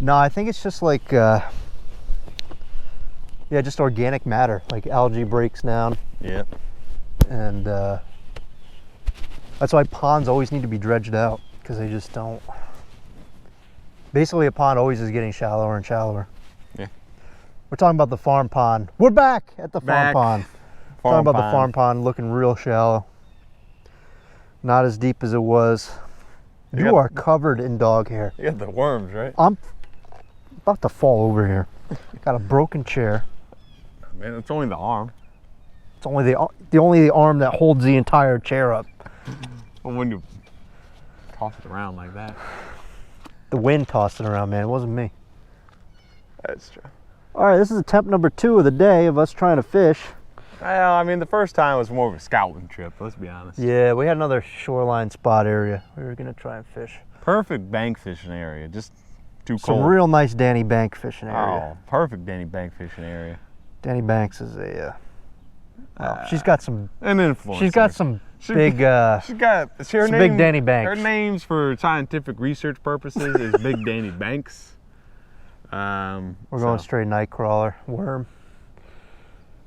No, I think it's just like, yeah, just organic matter. Like algae breaks down. Yeah. And that's why ponds always need to be dredged out, because they just don't. Basically, a pond always is getting shallower and shallower. Yeah. We're talking about the farm pond. We're back at the farm pond. Talking about the farm pond looking real shallow. Not as deep as it was. You are covered in dog hair. You got the worms, right? I'm about to fall over here. Got a broken chair. Man, it's only the arm. It's only the arm that holds the entire chair up. Well, when you toss it around like that. The wind tossed it around, man. It wasn't me. That's true. All right, this is attempt number 2 of the day of us trying to fish. Well, I mean, the first time was more of a scouting trip, let's be honest. Yeah, we had another shoreline spot area. We were going to try and fish. Perfect bank fishing area, just too Some cold. real nice Danny Bank fishing area. Oh, perfect Danny Bank fishing area. Danny Banks is a, she's got some, An influencer. she's got some big, she's got, her name, big Danny Banks. Her names for scientific research purposes is Big Danny Banks. We're going straight night crawler, worm.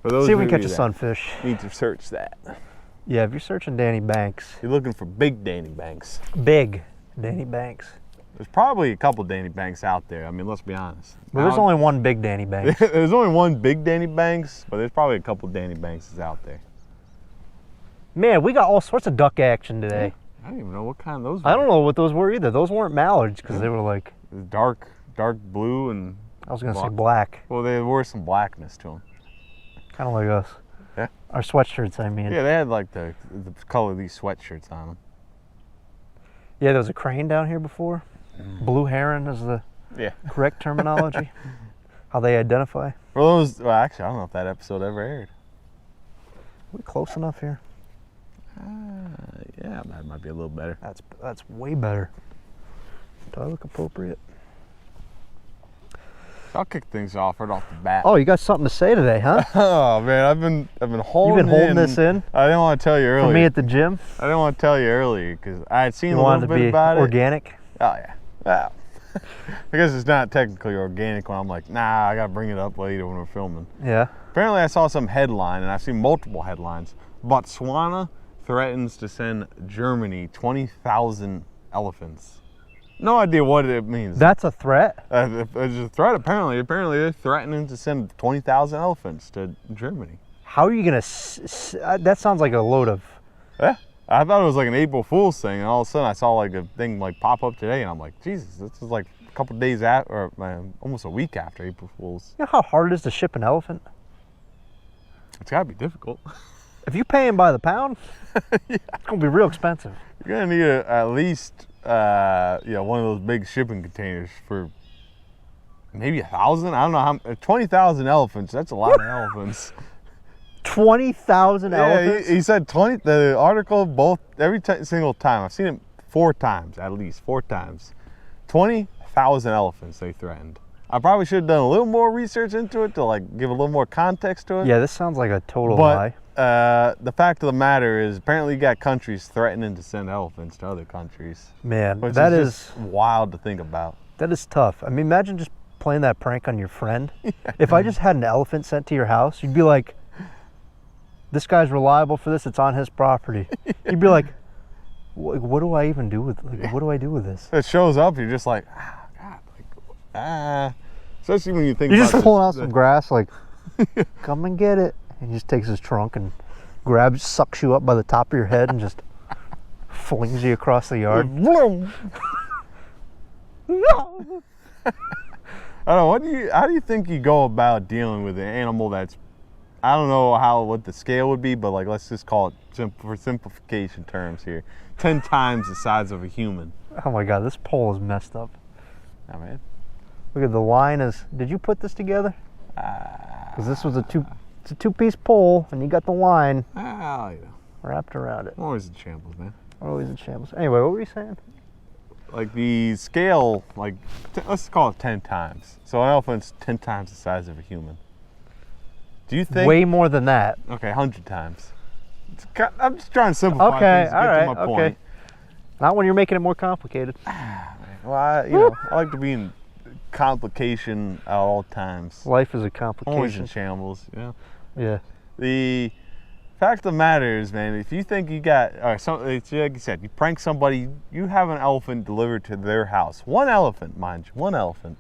For those See if we of can catch you a that sunfish. need to search that. Yeah, if you're searching Danny Banks. You're looking for Big Danny Banks. Big Danny Banks. There's probably a couple Danny Banks out there. I mean, let's be honest. Well, there's only one big Danny Banks. There's only one big Danny Banks, but there's probably a couple Danny Bankses out there. Man, we got all sorts of duck action today. I don't even know what kind those were. I don't know what those were either. Those weren't mallards, because they were like... Dark blue and... I was going to say black. Well, there were some blackness to them. Kind of like us. Yeah. Our sweatshirts, I mean. Yeah, they had like the color of these sweatshirts on them. Yeah, there was a crane down here before. Blue heron is the correct terminology. How they identify. Well, actually, I don't know if that episode ever aired. Are we close enough here? Yeah, that might be a little better. That's way better. Do I look appropriate? I'll kick things off right off the bat. Oh, you got something to say today, huh? Oh man, I've been holding. You've been holding this in. I didn't want to tell you earlier. For me at the gym. I didn't want to tell you earlier because I had seen You a wanted little to bit be about organic. Oh yeah. Wow. I guess it's not technically organic when I'm like, nah, I gotta bring it up later when we're filming. Yeah. Apparently, I saw some headline, and I've seen multiple headlines. Botswana threatens to send Germany 20,000 elephants. No idea what it means. That's a threat? It's a threat, apparently. Apparently, they're threatening to send 20,000 elephants to Germany. How are you going to... that sounds like a load of... Yeah. I thought it was like an April Fool's thing, and all of a sudden I saw like a thing like pop up today, and I'm like, Jesus, this is like a couple days after, or almost a week after April Fool's. You know how hard it is to ship an elephant? It's gotta be difficult. If you pay him by the pound, it's going to be real expensive. You're gonna need at least one of those big shipping containers for maybe 1,000. I don't know how. 20,000 elephants. That's a lot of elephants. 20,000 elephants? He said 20. The article every single time. I've seen it 4 times, at least 4 times. 20,000 elephants they threatened. I probably should have done a little more research into it to like give a little more context to it. Yeah, this sounds like a total lie. The fact of the matter is, apparently you got countries threatening to send elephants to other countries. Man, Which that is just wild to think about. That is tough. I mean, imagine just playing that prank on your friend. If I just had an elephant sent to your house, you'd be like, this guy's reliable for this, it's on his property. You'd be like, what do I even do with, what do I do with this? It shows up, you're just like, especially when you think you're about just pulling out some grass, like, come and get it. And he just takes his trunk and sucks you up by the top of your head and just flings you across the yard. I don't know, how do you think you go about dealing with an animal that's, I don't know what the scale would be, but like, let's just call it, for simplification terms here, 10 times the size of a human. Oh my God, this pole is messed up. Oh man. Look at the line did you put this together? Because this was it's a 2-piece pole, and you got the line wrapped around it. Always in shambles, man. Always in shambles. Anyway, what were you saying? Like the scale, like, let's call it 10 times. So an elephant's 10 times the size of a human. Do you think? Way more than that. Okay, 100 times. I'm just trying to simplify things to get to my point. Not when you're making it more complicated. Well, I like to be complication at all times. Life is a Always in complication. shambles, Yeah. The fact of the matter is, man, if you think you got, like you said, you prank somebody, you have an elephant delivered to their house. One elephant, mind you, one elephant.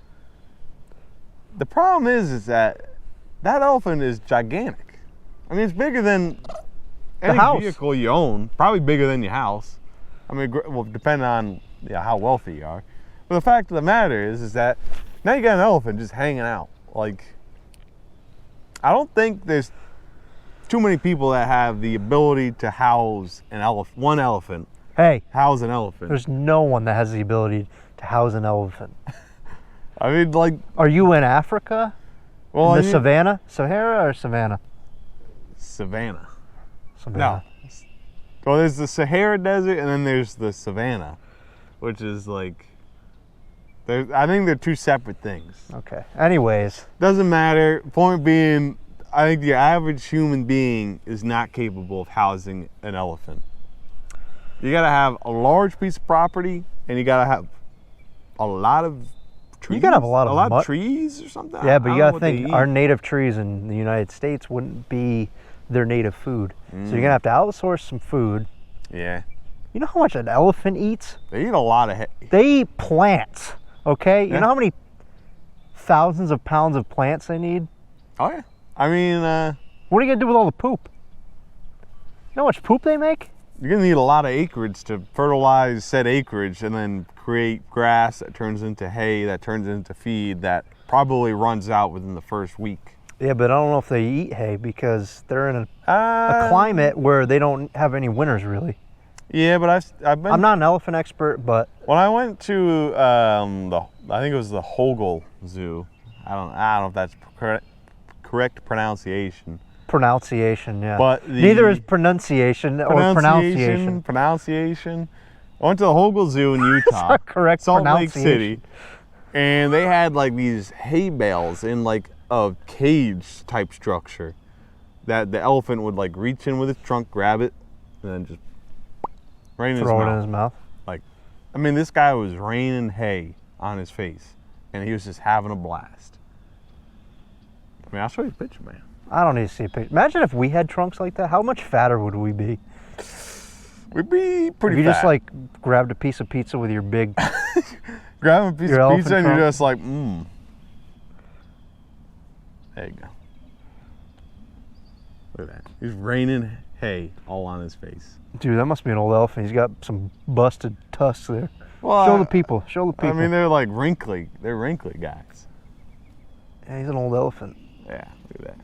The problem is that elephant is gigantic. I mean, it's bigger than any house. vehicle you own, probably bigger than your house. I mean, well, depending on how wealthy you are. But the fact of the matter is that now you got an elephant just hanging out. Like, I don't think there's too many people that have the ability to house one elephant. Hey, House an elephant. there's no one that has the ability to house an elephant. I mean, like, Are you in Africa? well, In the savannah? Sahara or savannah? Savannah. Savannah. No. Well, there's the Sahara Desert, and then there's the Savannah, which is like, I think they're two separate things. Okay. Anyways, Doesn't matter. Point being, I think the average human being is not capable of housing an elephant. You gotta have a large piece of property, and you gotta have a lot of trees. You gotta have a lot of trees or something. yeah, but I you don't know gotta what they think eat. our native trees in the United States wouldn't be their native food. So Mm. you're gonna have to outsource some food. Yeah, You know how much an elephant eats? they eat a lot of. They eat plants. Okay. Yeah. You know how many thousands of pounds of plants they need? Oh yeah. I mean, What are you gonna do with all the poop? You know how much poop they make? you're gonna need a lot of acreage to fertilize said acreage, and then create grass that turns into hay, that turns into feed, that probably runs out within the first week. Yeah, but I don't know if they eat hay because they're in a climate where they don't have any winters really. Yeah, but I've been. I'm not an elephant expert, but When I went to I think it was the Hogel Zoo. I don't know if that's correct pronunciation. pronunciation, yeah. But neither is pronunciation or pronunciation. Pronunciation. I went to the Hogel Zoo in Utah, not correct Salt Lake pronunciation. City, and they had like these hay bales in like a cage type structure that the elephant would like reach in with its trunk, grab it, and then just rain in his Throw it mouth. in his mouth. Like, I mean, this guy was raining hay on his face, and he was just having a blast. I mean, I'll show you a picture, man. I don't need to see a picture. Imagine if we had trunks like that. How much fatter would we be? We'd be pretty If you fat. just like grabbed a piece of pizza with your big. grab a piece your of elephant pizza and you're trunk. just like, mmm. There you go. Look at that. He's raining hay all on his face. Dude, that must be an old elephant. He's got some busted tusks there. Well, Show the people. Show the people. I mean, they're like wrinkly. They're wrinkly guys. Yeah, he's an old elephant. Yeah, look at that.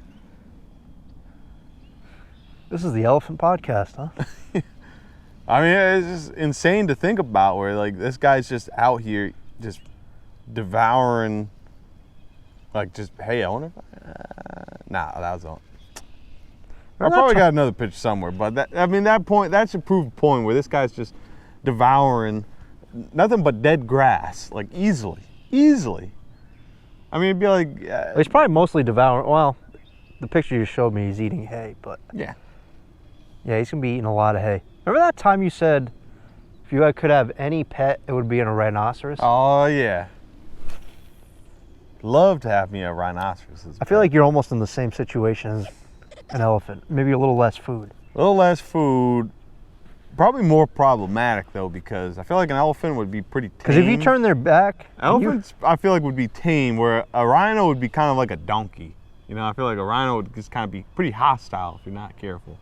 This is the Elephant Podcast, huh? I mean, it's just insane to think about where like this guy's just out here just devouring, like just, hey, I wonder if nah, that was on. I probably got another picture somewhere, but that's a proof point where this guy's just devouring nothing but dead grass, like easily. I mean, it'd be like, He's probably mostly devouring. Well, the picture you showed me, he's eating hay, but yeah. yeah, he's gonna be eating a lot of hay. Remember that time you said if you could have any pet, it would be a rhinoceros? Oh yeah. Love to have me a rhinoceros. I feel like you're almost in the same situation as an elephant. Maybe a little less food. A little less food. Probably more problematic though, because I feel like an elephant would be pretty tame. Because if you turn their back, elephants, I feel like would be tame, where a rhino would be kind of like a donkey. You know, I feel like a rhino would just kind of be pretty hostile if you're not careful.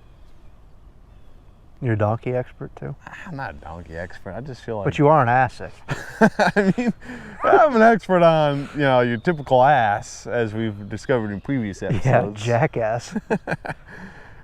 you're a donkey expert too. I'm not a donkey expert. I just feel like. But you are an ass expert. I mean, I'm an expert on your typical ass, as we've discovered in previous episodes. Yeah, jackass.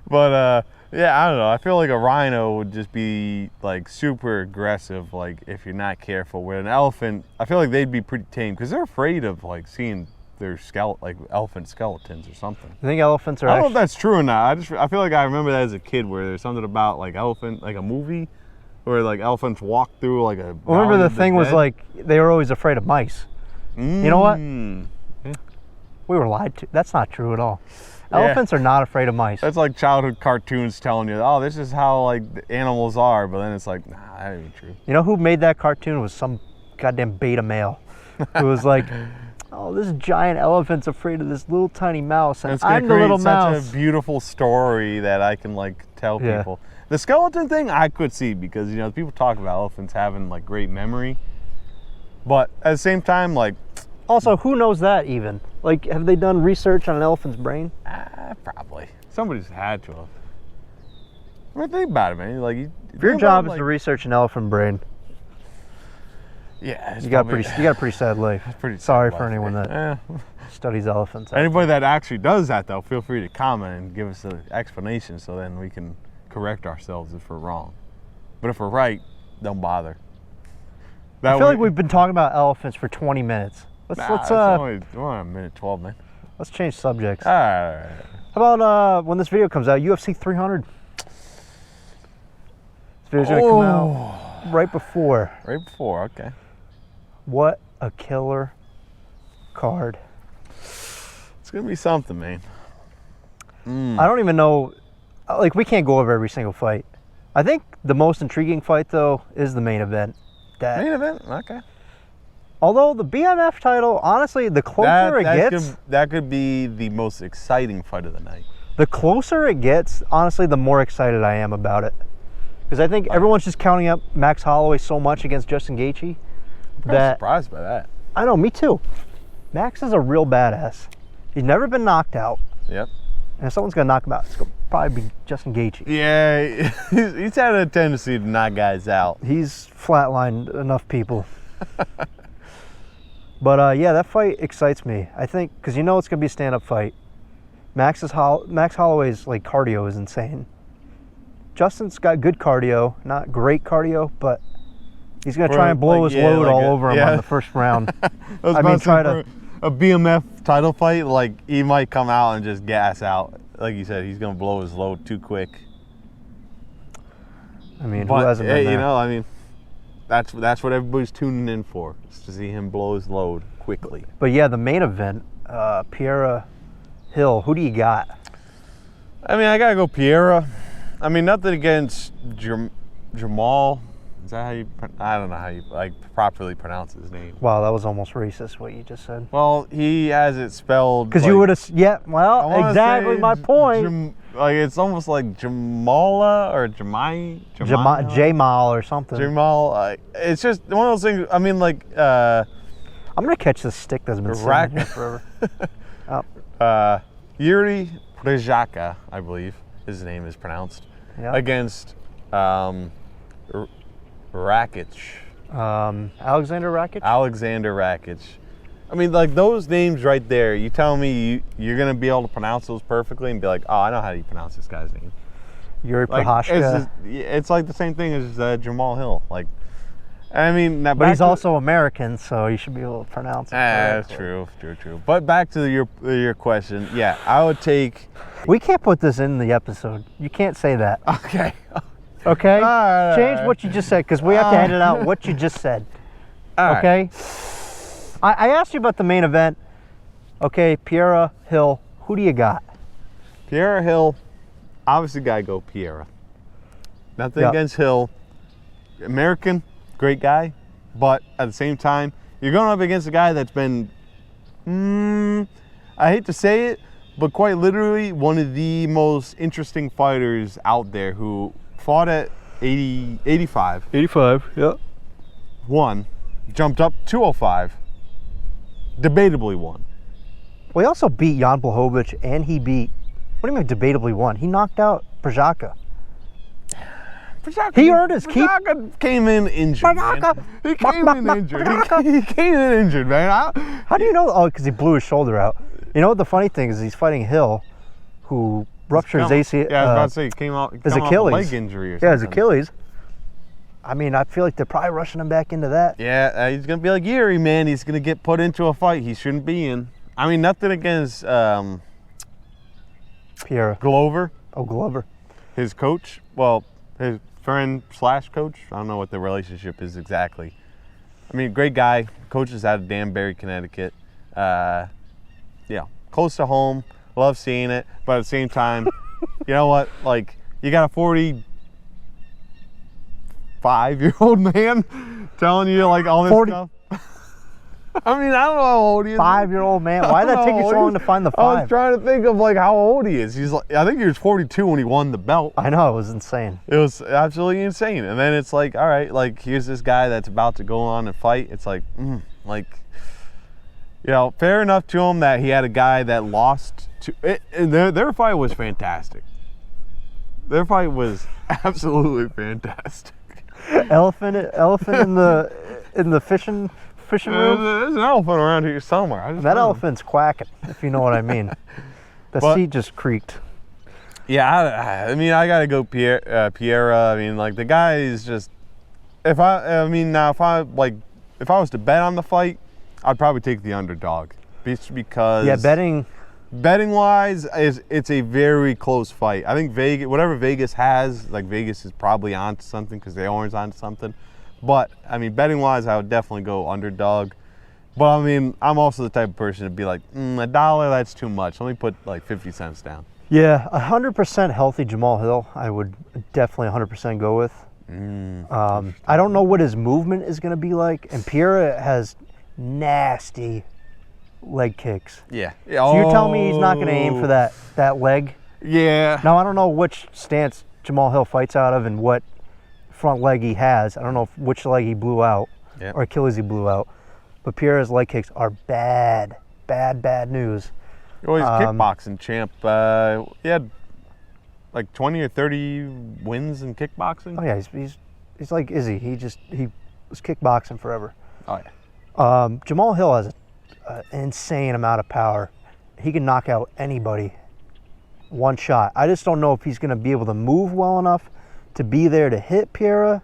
But yeah, I don't know. I feel like a rhino would just be like super aggressive, like if you're not careful. Where an elephant, I feel like they'd be pretty tame because they're afraid of like seeing their like elephant skeletons or something. I think elephants are I don't know if actually, that's true or not. I feel like I remember that as a kid, where there's something about like elephant, like a movie, where like elephants walk through like a. remember valley the of thing was dead. like they were always afraid of mice. You know what? Yeah. We were lied to. That's not true at all. Yeah. Elephants are not afraid of mice. That's like childhood cartoons telling you, oh, this is how like the animals are, but then it's like, nah, that ain't true. You know who made that cartoon? It was some goddamn beta male. It was like, oh, this giant elephant's afraid of this little tiny mouse, and It's gonna I'm the little create mouse. such a beautiful story that I can like tell Yeah. people. The skeleton thing I could see because you know people talk about elephants having like great memory, but at the same time, like Also, who knows that even? Like, have they done research on an elephant's brain? probably somebody's had to have. I mean, think about it, man. Like, If your job is to research an elephant brain, yeah, it's you got probably- a pretty sad life. pretty sad Sorry for life, anyone yeah. that studies elephants. Anybody that actually does that, though, feel free to comment and give us an explanation so then we can correct ourselves if we're wrong. But if we're right, don't bother. I feel like we've been talking about elephants for 20 minutes. It's only, we're on a minute 12, man. Let's change subjects. All right. How about when this video comes out, UFC 300? This video's gonna come out right before. Right before, okay. What a killer card. It's going to be something, man. I don't even know, like, we can't go over every single fight. I think the most intriguing fight, though, is the main event. That, Main event? Okay. although the BMF title, honestly, the closer it gets, that could be the most exciting fight of the night. the closer it gets, honestly, the more excited I am about it. Because I think everyone's just counting up Max Holloway so much against Justin Gaethje I'm that surprised by that. I know, me too. Max is a real badass. He's never been knocked out, Yep. and if someone's gonna knock him out, it's gonna probably be Justin Gaethje. Yeah, he's had a tendency to knock guys out. He's flatlined enough people. But yeah, that fight excites me. I think because you know it's gonna be a stand-up fight. Max Holloway's like cardio is insane. Justin's got good cardio, not great cardio, but he's gonna try and blow his load all over him on the first round. I mean, try to a BMF title fight. Like he might come out and just gas out. Like you said, he's gonna blow his load too quick. I mean, But who hasn't been there? you know, I mean, that's what everybody's tuning in for, is to see him blow his load quickly. But yeah, the main event, Piera Hill. Who do you got? I mean, I gotta go Piera. I mean, nothing against Jamal. Is that how you? I don't know how you like properly pronounce his name. Wow, that was almost racist what you just said. Well, he has it spelled. Because like, you would have, yeah. I Well, wanna exactly say my point. like it's almost like Jamala or Jamai. Jamal or something. Jamal. It's just one of those things. I mean, like. I'm gonna catch this stick that's been sitting here forever. Yuri Przaka, I believe his name is pronounced, Yeah. against Rakic. Alexander Rakic. Alexander Rakic. I mean, like those names right there, you tell me you're going to be able to pronounce those perfectly and be like, oh, I know how you pronounce this guy's name. Yuri Like, Prochazka. it's like the same thing as Jamal Hill. Like, I mean, But he's also American, so you should be able to pronounce it. That's correctly. true. But back to your question. Yeah, I would take. We can't put this in the episode. You can't say that. Okay. Okay? All right, Change what you just said, because we have to edit out what you just said. All right. Okay? I asked you about the main event. Okay, Piera Hill. Who do you got? Piera Hill. Obviously, gotta go Piera. Nothing Yep. against Hill. American, great guy, but at the same time, you're going up against a guy that's been, I hate to say it, but quite literally one of the most interesting fighters out there who fought at 85, 85, yeah. won, jumped up 205, debatably won. Well, he also beat Jan Blachowicz, and he beat, what do you mean debatably won? He knocked out Przaka. He earned his keep. Przaka came in injured, man. He came in injured. He came in injured, man. How do you know? Oh, because he blew his shoulder out. You know what the funny thing is? He's fighting Hill, who ruptured his ACL. Yeah, I was about to say, he came out his off a Achilles. leg injury or something. Yeah, his Achilles. I mean, I feel like they're probably rushing him back into that. Yeah, he's going to be like Yuri, man. He's going to get put into a fight he shouldn't be in. I mean, nothing against Piera. Glover, Oh, Glover. his coach. Well, his friend / coach. I don't know what the relationship is exactly. I mean, great guy. Coaches out of Danbury, Connecticut. Yeah, close to home. Love seeing it. But at the same time, you know what? Like, you got a 45-year-old man telling you like all this 40. stuff. I mean, I don't know how old he is. 5-year-old man. Why did that take you so long to find the I was 5? trying to think of like how old he is. He's like, I think he was 42 when he won the belt. I know, it was insane. It was absolutely insane. And then it's like, all right, like here's this guy that's about to go on and fight. It's like, like, you know, fair enough to him that he had a guy that lost to it. And their fight was fantastic. Their fight was absolutely fantastic. Elephant in the fishing room. There's an elephant around here somewhere. That elephant's quacking, if you know what I mean. The seat just creaked. Yeah, I mean, I gotta go Piera. I mean, like the guy is just. If I was to bet on the fight, I'd probably take the underdog, just because. Yeah, betting wise, it's a very close fight. I think whatever Vegas has, like Vegas is probably onto something because they always onto something. But I mean, betting wise, I would definitely go underdog. But I mean, I'm also the type of person to be like, $1, that's too much. Let me put like 50 cents down. Yeah, 100% healthy Jamal Hill, I would definitely 100% go with. I don't know what his movement is going to be like, and Piera has nasty leg kicks. Yeah. So you're telling me he's not going to aim for that leg? Yeah. Now, I don't know which stance Jamal Hill fights out of and what front leg he has. I don't know which leg he blew out or Achilles he blew out. But Piera's leg kicks are bad news. Oh, he's a kickboxing champ. He had like 20 or 30 wins in kickboxing. Oh yeah, he's like Izzy. He was kickboxing forever. Oh yeah. Jamal Hill has an insane amount of power. He can knock out anybody one shot. I just don't know if he's going to be able to move well enough to be there to hit Piera,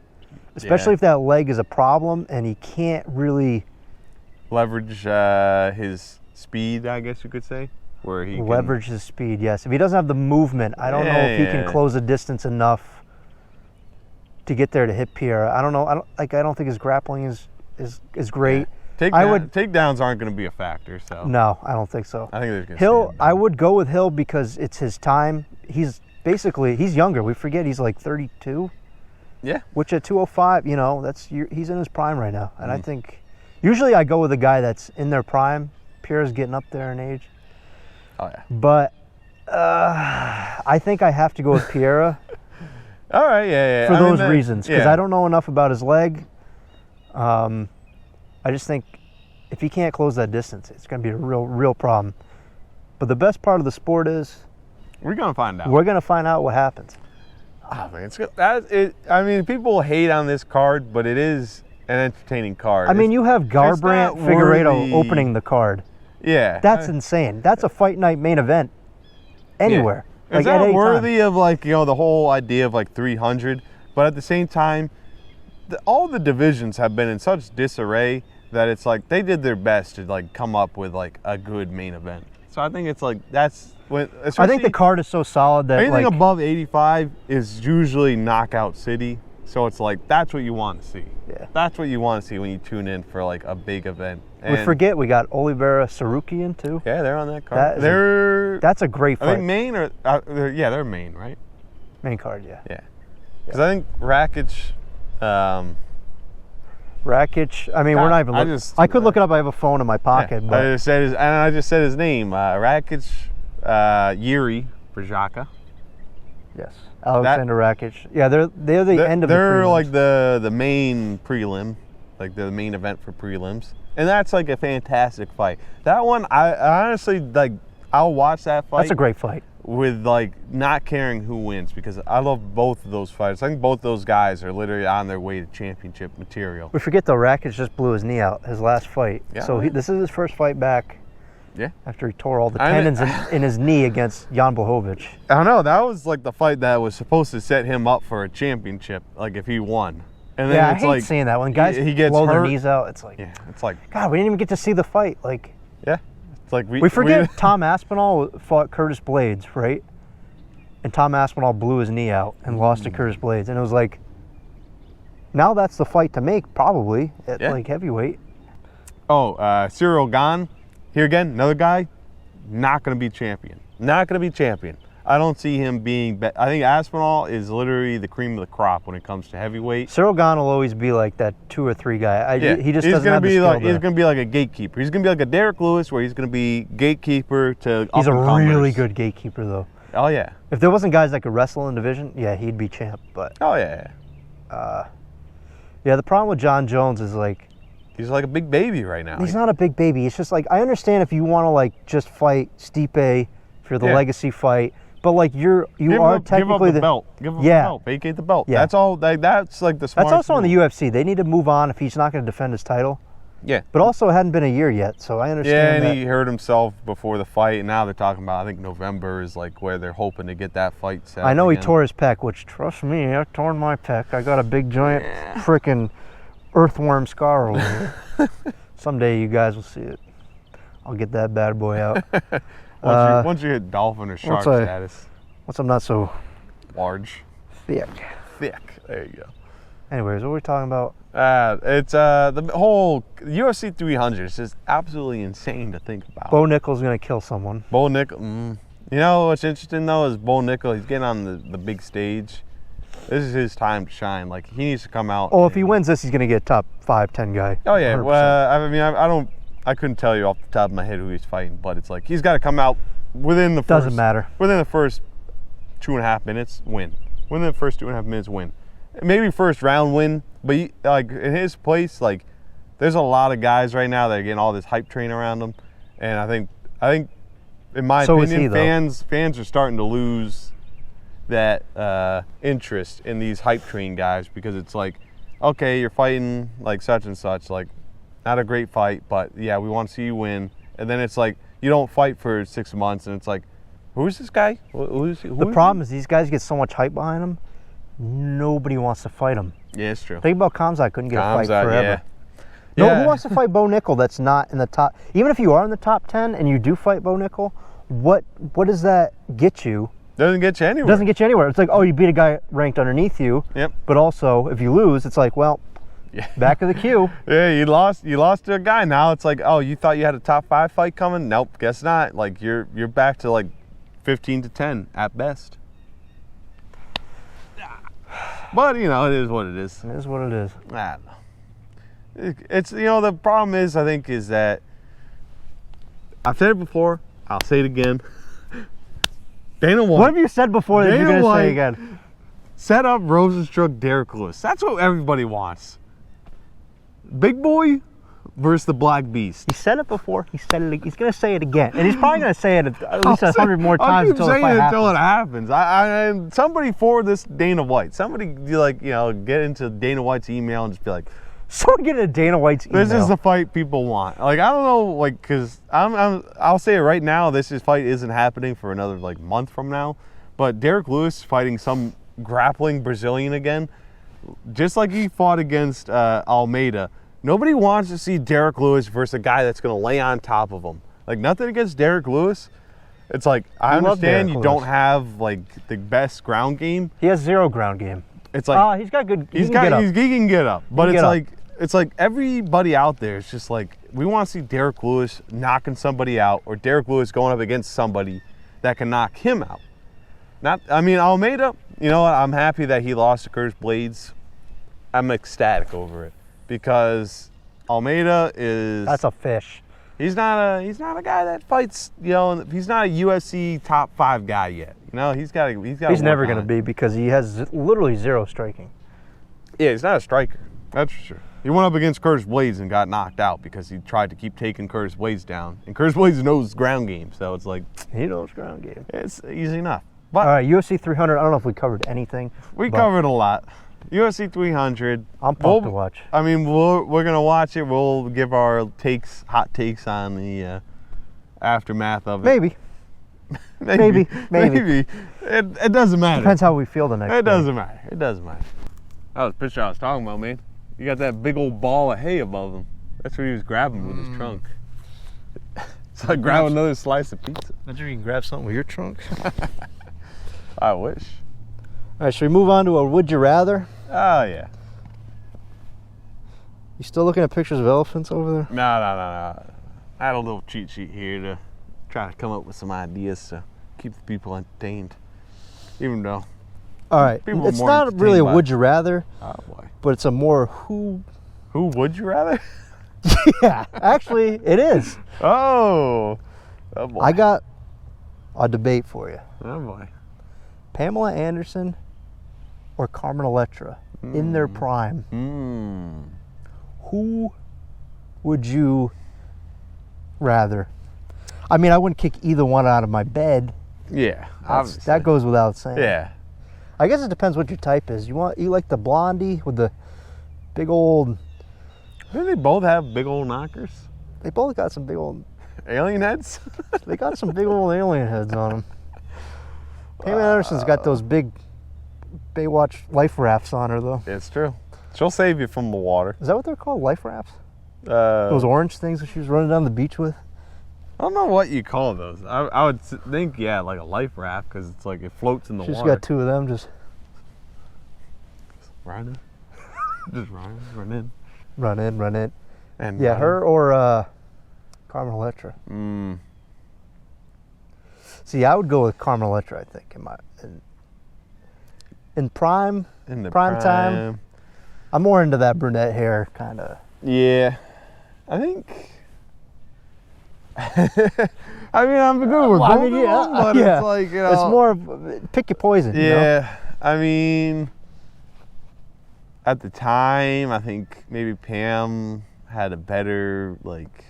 especially if that leg is a problem and he can't really leverage his speed, I guess you could say, where he leverage his speed. Yes, if he doesn't have the movement, I don't know if he can close a distance enough to get there to hit Piera. I don't know. I don't think his grappling is great. Takedowns aren't going to be a factor. So no, I don't think so. I think there's Hill. I would go with Hill because it's his time. He's younger. We forget he's like 32. Yeah. Which at 205, he's in his prime right now, and I think usually I go with a guy that's in their prime. Piera's getting up there in age. Oh yeah. But I think I have to go with Piera. All right, yeah. For those reasons, because I don't know enough about his leg. I just think if he can't close that distance, it's going to be a real problem. But the best part of the sport is we're going to find out. We're going to find out what happens. Oh, man, it's good. I mean, people hate on this card, but it is an entertaining card. I mean, you have Garbrandt Figueiredo opening the card. Yeah. That's insane. That's a fight night main event anywhere. Yeah. Like, is that worthy of, like, the whole idea of, like, 300? But at the same time, all the divisions have been in such disarray that it's like they did their best to, like, come up with, like, a good main event. So I think it's like that's when. I think the card is so solid that anything above 85 is usually knockout city. So it's like that's what you want to see. Yeah. That's what you want to see when you tune in for like a big event. And we forget we got Oliveira Sarukian too. Yeah, they're on that card. That's a great fight. Are they main or they're main, right? Main card, yeah. Yeah. Because I think Rakic. Rakic. I mean, we're not even looking. I could look it up. I have a phone in my pocket. Yeah, but I just said his name. Rakic, Yuri Brajaka. Yes, Alexander Rakic. Yeah, they're the end of the prelims. They're like the main prelim, like the main event for prelims, and that's like a fantastic fight. That one, I honestly like. I'll watch that fight. That's a great fight. With like not caring who wins because I love both of those fights. I think both those guys are literally on their way to championship material. We forget though, Rakic just blew his knee out his last fight. Yeah, so this is his first fight back. Yeah. After he tore all the tendons in his knee against Jan Blachowicz. I don't know. That was like the fight that was supposed to set him up for a championship. Like if he won. And then I it's hate like seeing that when guys he gets blow hurt. their knees out. It's like God, we didn't even get to see the fight. Like it's like we forget Tom Aspinall fought Curtis Blades, right? And Tom Aspinall blew his knee out and lost to Curtis Blades. And it was like, now that's the fight to make, probably, at like heavyweight. Oh, Cyril Gane, here again, another guy, not going to be champion. Not going to be champion. I don't see him being. I think Aspinall is literally the cream of the crop when it comes to heavyweight. Cyril Gane will always be like that 2 or 3 guy. He just doesn't have the skill like, he's gonna be like a gatekeeper. He's gonna be like a Derek Lewis, where he's gonna be gatekeeper to. He's a really good gatekeeper, though. Oh yeah. If there wasn't guys that could wrestle in division, yeah, he'd be champ. But oh yeah. Yeah, the problem with John Jones is like he's like a big baby right now. He's not a big baby. It's just like I understand if you want to like just fight Stipe for the legacy fight, but like you are technically give up the belt. Give him the belt. Vacate the belt. Yeah. That's all. That's like the smart. That's also on the UFC. They need to move on if he's not going to defend his title. Yeah. But also, it hadn't been a year yet, so I understand. Yeah, and that. he hurt himself before the fight, and now they're talking about, I think November is like where they're hoping to get that fight set. I know again. he tore his pec, which, trust me, I torn my pec. I got a big, giant, freaking earthworm scar over it. Someday you guys will see it. I'll get that bad boy out. once you hit dolphin or shark status. Once I'm not so large. Thick. There you go. Anyways, what were we talking about? It's the whole UFC 300 is just absolutely insane to think about. Bo Nickel's gonna kill someone. Bo Nickel. You know what's interesting though is Bo Nickel. He's getting on the big stage. This is his time to shine. Like he needs to come out. Oh, if he wins this, he's gonna get top 5, 10 guy. Oh yeah. 100%. Well, I mean, I couldn't tell you off the top of my head who he's fighting, but it's like he's got to come out within the first. Doesn't matter. Within the first 2.5 minutes, win. Within the first 2.5 minutes, win. Maybe first round win, but like in his place, like there's a lot of guys right now that are getting all this hype train around them, and I think, in my opinion, fans are starting to lose that interest in these hype train guys because it's like, okay, you're fighting like such and such, like not a great fight, but yeah, we want to see you win, and then it's like you don't fight for 6 months, and it's like, who's this guy? The problem is these guys get so much hype behind them. Nobody wants to fight him. Yeah, it's true. Think about Kamzat couldn't get a fight forever. Yeah. No, who wants to fight Bo Nickel that's not in the top? Even if you are in the top 10 and you do fight Bo Nickel, what does that get you? Doesn't get you anywhere. Doesn't get you anywhere. It's like, oh, you beat a guy ranked underneath you. Yep. But also, if you lose, it's like, well, back of the queue. Yeah, you lost to a guy. Now it's like, oh, you thought you had a top 5 fight coming? Nope, guess not. Like you're back to like 15-10 at best. But you know, it is what it is. It is what it is. I don't know. It's the problem is I think is that I've said it before. I'll say it again. Dana White. What have you said before that you're going to say again? Set up Rosenstruck, Derek Lewis. That's what everybody wants. Big boy versus the Black Beast. He said it before. He said it. He's going to say it again, and he's probably going to say it at least 100 more times until the fight happens. I somebody forward this Dana White. Somebody get into Dana White's email and just be like, someone get into Dana White's email. This is the fight people want. Like I don't know, like because I'll say it right now. This fight isn't happening for another like month from now. But Derek Lewis fighting some grappling Brazilian again, just like he fought against Almeida. Nobody wants to see Derek Lewis versus a guy that's going to lay on top of him. Like, nothing against Derek Lewis. It's like, I understand you don't have, like, the best ground game. He has 0 ground game. It's like... he's got good... He can get up. But it's like everybody out there is just like, we want to see Derek Lewis knocking somebody out or Derek Lewis going up against somebody that can knock him out. Almeida, you know what? I'm happy that he lost to Curtis Blades. I'm ecstatic over it. Because Almeida is... That's a fish. He's not a guy that fights, he's not a UFC top 5 guy yet. He's never going to be because he has literally 0 striking. Yeah, he's not a striker. That's for sure. He went up against Curtis Blades and got knocked out because he tried to keep taking Curtis Blades down. And Curtis Blades knows ground game, so it's like... He knows ground game. It's easy enough. But all right, UFC 300, I don't know if we covered anything. We covered a lot. UFC 300. I'm pumped to watch. I mean, we're going to watch it. We'll give our hot takes on the aftermath of it. Maybe. Maybe. It doesn't matter. Depends how we feel the next day. It doesn't matter. That was the picture I was talking about, man. You got that big old ball of hay above him. That's what he was grabbing with his trunk. It's like grabbing another slice of pizza. Imagine you can grab something with your trunk. I wish. All right, should we move on to a would you rather? Oh, yeah. You still looking at pictures of elephants over there? No. I had a little cheat sheet here to try to come up with some ideas to keep the people entertained. Even though. All right. People are It's more not really a entertained by- would you rather, Oh boy. but it's a more who. Who would you rather? Yeah, actually, it is. Oh. Oh boy. I got a debate for you. Oh boy. Pamela Anderson or Carmen Electra in their prime. Who would you rather? I mean, I wouldn't kick either one out of my bed. Yeah. Obviously. That goes without saying. Yeah. I guess it depends what your type is. You like the blondie with the big old. Didn't they both have big old knockers? They both got some big old. Alien heads? They got some big old alien heads on them. Pamela Anderson's got those big Baywatch life rafts on her, though. It's true. She'll save you from the water. Is that what they're called? Life rafts? I Those orange things that she was running down the beach with? don't know what you call those. I would think, yeah, like a life raft, because it's like it floats in the She's water. got two of them just Running. Just running, running. run in. And Yeah, running. her or Carmen Electra. See, I would go with Carmen Electra, I think, in prime In the time. I'm more into that brunette hair kind of. Yeah. I think. I mean, I'm good with both of them, but it's like, you know. It's more of, pick your poison. You know? Yeah. I mean, at the time, I think maybe Pam had a better, like.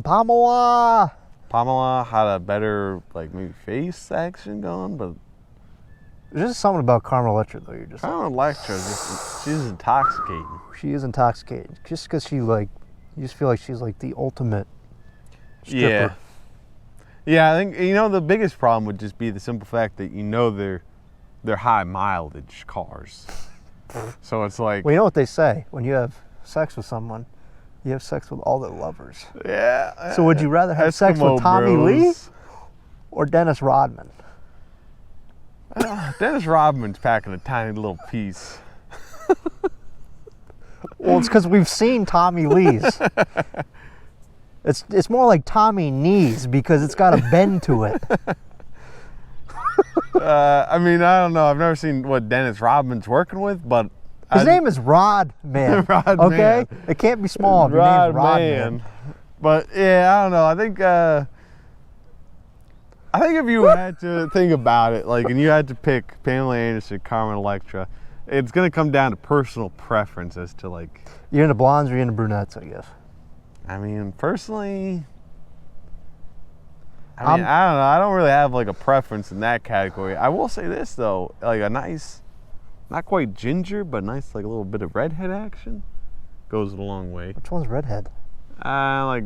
Pamela Pamela had a better, like, maybe face action going, but There's just something about Carmen Electra, though. You're just Carmen Electra, she's intoxicating. she is intoxicating. Just because you just feel like she's like the ultimate stripper. Yeah. Yeah, I think, the biggest problem would just be the simple fact that they're high mileage cars. So it's like, Well, you know what they say? When you have sex with someone, you have sex with all their lovers. yeah. So would you rather have sex with Eskimo Tommy Lee Bros. or Dennis Rodman? Dennis Rodman's packing a tiny little piece. Well, it's because we've seen Tommy Lee's. It's more like Tommy Knees because it's got a bend to it. I mean, I don't know. I've never seen what Dennis Rodman's working with, but His name is Rod Man. Rod okay? Man. It can't be small. Your name's Rod Man. But yeah, I don't know. I think if you had to think about it, like, and you had to pick Pamela Anderson, Carmen Electra, it's gonna come down to personal preference as to, like. You're into blondes or you're into brunettes, I guess. I mean, personally, I don't know. I don't really have like a preference in that category. I will say this though, like a nice, not quite ginger, but nice like a little bit of redhead action goes a long way. Which one's redhead? I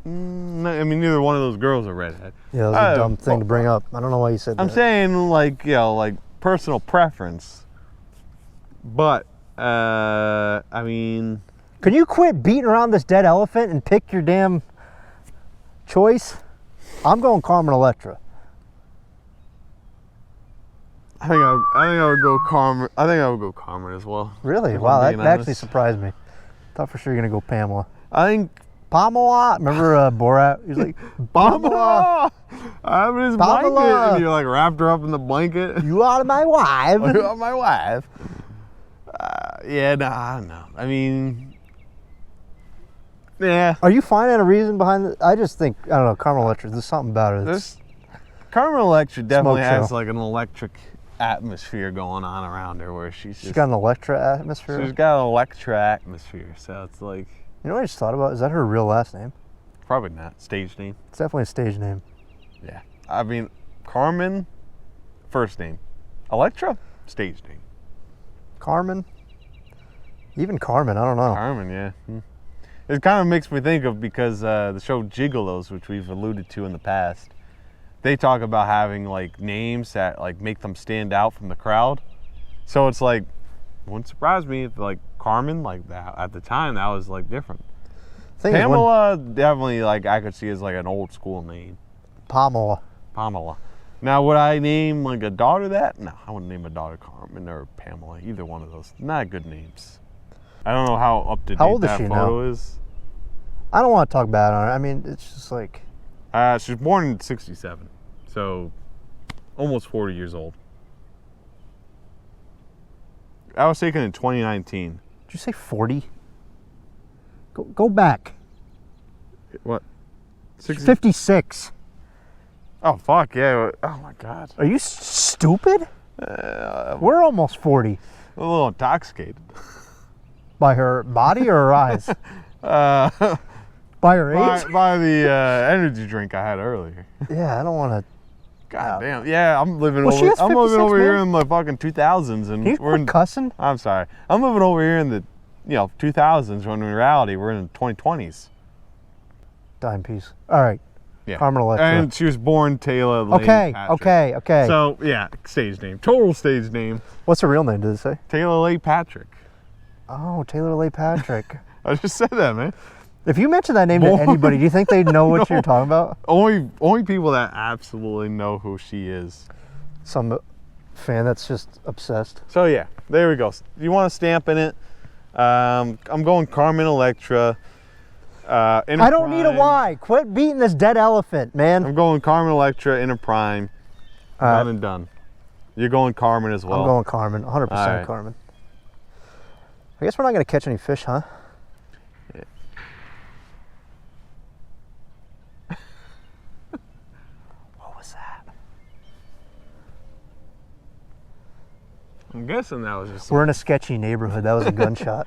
mean, neither one of those girls are redhead. Yeah, that's a dumb thing to bring up. I don't know why you said that. I'm saying like, like personal preference. But, I mean. Can you quit beating around this dead elephant and pick your damn choice? I'm going Carmen Electra. I think I would go Carmen. I think I would go Carmen as well. Really? If Wow, I'm that being actually honest. surprised me. Thought for sure you're going to go Pamela. I think Pamela! Remember Borat? He's like, Pamela! I'm in his Pamela! blanket, and you're like wrapped her up in the blanket. You are my wife. You're my wife. Yeah, no, I don't know. I mean, yeah. Are you finding a reason behind it? I just think, I don't know, Carmen Electra, there's something about her. Carmen Electra definitely Smoke has show. like an electric atmosphere going on around her, where she's She's got an Electra atmosphere. she's got an Electra atmosphere. So it's like, You know what I just thought about? Is that her real last name? probably not stage name. It's definitely a stage name. Yeah, I mean, Carmen, first name. Electra, stage name. Carmen? Even Carmen, I don't know. Carmen, yeah. It kind of makes me think of, because the show Gigolos, which we've alluded to in the past, they talk about having like names that like make them stand out from the crowd. So it's like, wouldn't surprise me if like Carmen, like that at the time, that was like different. Thing is, when- Pamela, definitely like I could see as like an old school name. Pamela. Pamela. Now, would I name like a daughter that? No, I wouldn't name a daughter Carmen or Pamela. Either one of those. Not good names. I don't know how up to date How old is that she photo is. I don't want to talk bad on her. I mean, it's just like, She was born in '67, so almost 40 years old. I was taken in 2019. Did you say 40? Go back. What? 56. Oh, fuck, yeah. Oh, my God. Are you stupid? We're almost 40. A little intoxicated. By her body or her eyes? Uh, By her age? by the energy drink I had earlier. Yeah, I don't want to. God damn. Yeah, I'm living Well, she over. is I'm living 56, over here man. in the fucking 2000s, and Can you we're in. quit cussing? I'm sorry. I'm living over here in the, 2000s, when in reality we're in the 2020s. Dime piece. All right. Yeah. Carmen Electra. And she was born Taylor Lane Okay, Patrick. okay. So yeah, stage name, total stage name, What's her real name, did it say? Taylor Lane Patrick. Oh, Taylor Lay Patrick. I just said that, man. If you mention that name to anybody, do you think they know what you're talking about? Only people that absolutely know who she is. Some fan that's just obsessed. So yeah, there we go. You want a stamp in it? I'm going Carmen Electra. I don't need a why. Quit beating this dead elephant, man. I'm going Carmen Electra in a prime. All right. Done and done. You're going Carmen as well. I'm going Carmen, 100% All right. Carmen. I guess we're not going to catch any fish, huh? Yeah. What was that? I'm guessing that was just. We're in a sketchy neighborhood. That was a gunshot.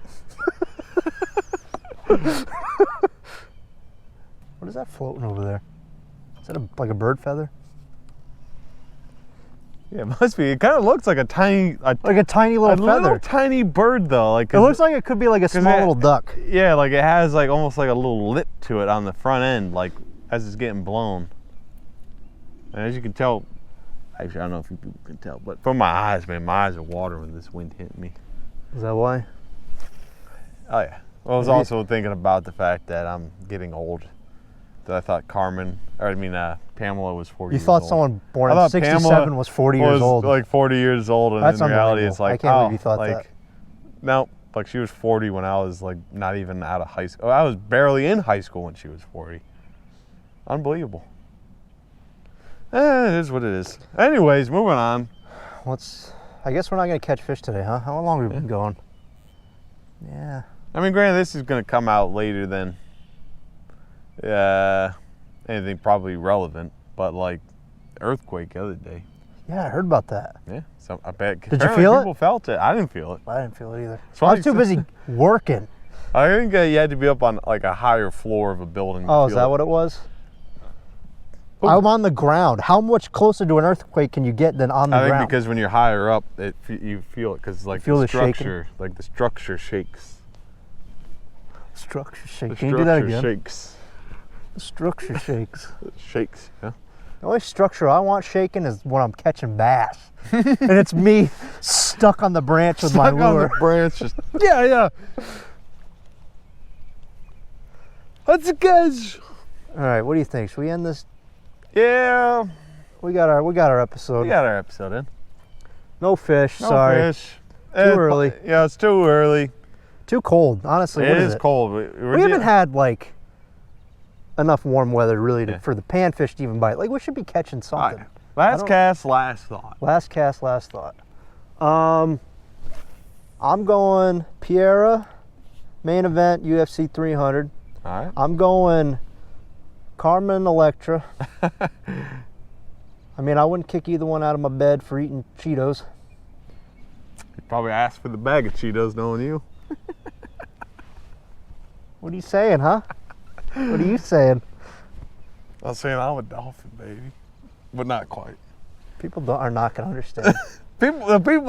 What is that floating over there? Is that like a bird feather? Yeah, it must be. It kind of looks like a tiny, Like a tiny little feather. little tiny bird though. Like It looks like it could be like a small it- little duck. Yeah, like it has like almost like a little lip to it on the front end, like as it's getting blown. And as you can tell, actually I don't know if you people can tell, but from my eyes, man, my eyes are watering when this wind hit me. Is that why? Oh yeah. Well, I was Maybe- also thinking about the fact that I'm getting old. That I thought Pamela was 40 You years thought old. someone born I in thought 67 Pamela was 40 years was old. like 40 years old, and That's in reality it's unbelievable. I like, can't oh, believe you thought like, that. no, like she was 40 when I was like not even out of high school. I was barely in high school when she was 40. Unbelievable. It is what it is. Anyways, moving on. I guess we're not going to catch fish today, huh? How long have we been going? Yeah. I mean, granted, this is going to come out later than anything probably relevant, but like earthquake the other day. Yeah, I heard about that. Yeah, so I bet. Did you feel it? People felt it. I didn't feel it. I didn't feel it either. So I was too busy working. I think you had to be up on like a higher floor of a building. to Oh, is feel that it. what it was? Ooh. I'm on the ground. How much closer to an earthquake can you get than on the I think ground? because when you're higher up, you feel it because like feel the the shaking? structure, like the structure shakes. Structure shake. The Can you do that structure again? shakes. The structure shakes. It shakes. Yeah. The only structure I want shaking is when I'm catching bass. And it's me stuck on the branch with my Stuck on lure. the branch. Just, yeah. That's a catch. All right, what do you think? Should we end this? Yeah. We got our episode. We got our episode in. No fish. No sorry. fish. Too early. Yeah, it's too early. Too cold. Honestly, It what is it? cold. We haven't had like enough warm weather really Yeah. for the panfish to even bite. Like we should be catching something. Last cast, last thought. Last cast, last thought. I'm going Piera, main event, UFC 300. All right. I'm going Carmen Electra. I mean, I wouldn't kick either one out of my bed for eating Cheetos. You probably asked for the bag of Cheetos, knowing you. What are you saying, huh? What are you saying? I'm saying I'm a dolphin, baby, but not quite. People are not going to understand. The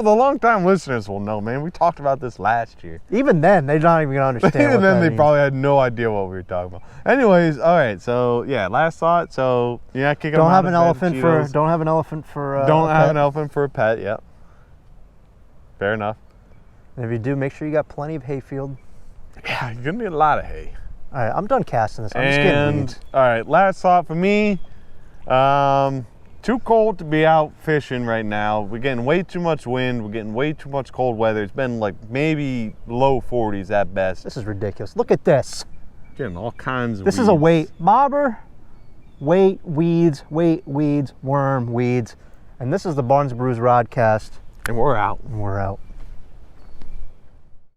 long-time listeners will know, man. We talked about this last year. Even then, they're not even going to understand. Even what then, that they means. probably had no idea what we were talking about. Anyways, all right. So yeah, last thought. So you're not kicking. Don't them have out an of bed, elephant for. Cheetos. Don't have an elephant for. Don't a have pet. an elephant for a pet. Yep. Fair enough. And if you do, make sure you got plenty of hayfield. Yeah, you're gonna need a lot of hay. All right, I'm done casting this. I'm just getting And weeds. all right, last thought for me. Too cold to be out fishing right now. We're getting way too much wind. We're getting way too much cold weather. It's been like maybe low 40s at best. This is ridiculous. Look at this. Getting all kinds of This is a weeds. weight bobber, weight weeds, worm weeds, And this is the Barnes and Brews Rodcast, And we're out. and we're out.